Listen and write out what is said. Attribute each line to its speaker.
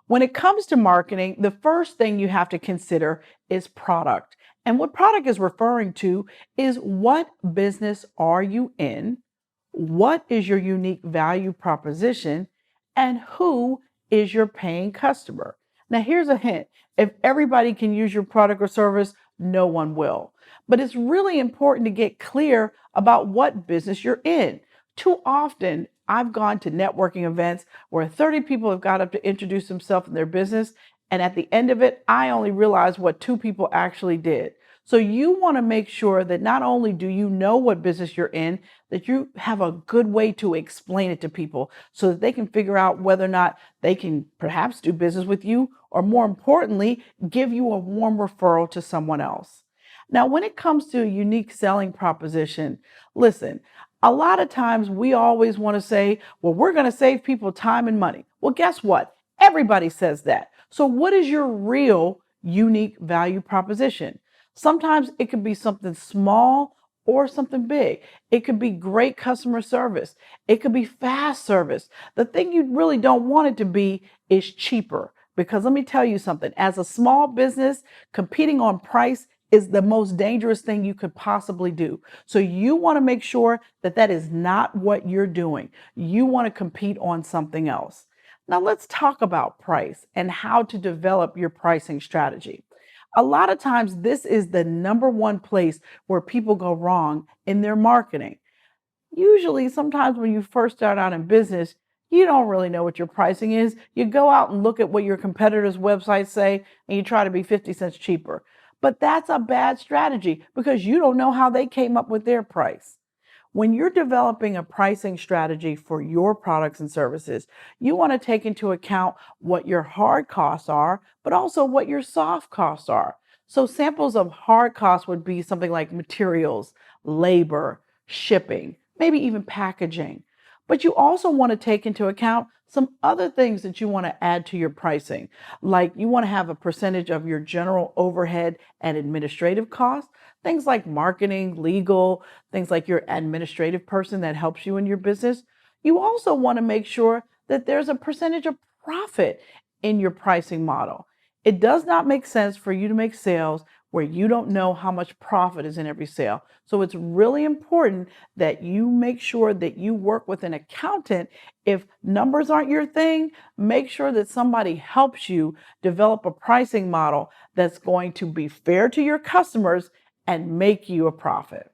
Speaker 1: When it comes to marketing, the first thing you have to consider is product. And what product is referring to is what business are you in? What is your unique value proposition? And who is your paying customer? Now, here's a hint. If everybody can use your product or service, no one will. But it's really important to get clear about what business you're in. Too often, I've gone to networking events where 30 people have got up to introduce themselves and their business. And at the end of it, I only realized what two people actually did. So you want to make sure that not only do you know what business you're in, that you have a good way to explain it to people so that they can figure out whether or not they can perhaps do business with you, or more importantly, give you a warm referral to someone else. Now, when it comes to a unique selling proposition, listen, a lot of times we always want to say, well, we're going to save people time and money. Well, guess what? Everybody says that. So what is your real unique value proposition? Sometimes it could be something small or something big. It could be great customer service. It could be fast service. The thing you really don't want it to be is cheaper. Because let me tell you something, as a small business, competing on price is the most dangerous thing you could possibly do. So you want to make sure that that is not what you're doing. You want to compete on something else. Now let's talk about price and how to develop your pricing strategy. A lot of times, this is the number one place where people go wrong in their marketing. Usually, sometimes when you first start out in business, you don't really know what your pricing is. You go out and look at what your competitors' websites say, and you try to be 50 cents cheaper. But that's a bad strategy because you don't know how they came up with their price. When you're developing a pricing strategy for your products and services, you want to take into account what your hard costs are, but also what your soft costs are. So samples of hard costs would be something like materials, labor, shipping, maybe even packaging. But you also want to take into account some other things that you want to add to your pricing. Like you want to have a percentage of your general overhead and administrative costs, things like marketing, legal, things like your administrative person that helps you in your business. You also want to make sure that there's a percentage of profit in your pricing model. It does not make sense for you to make sales where you don't know how much profit is in every sale. So it's really important that you make sure that you work with an accountant. If numbers aren't your thing, make sure that somebody helps you develop a pricing model that's going to be fair to your customers and make you a profit.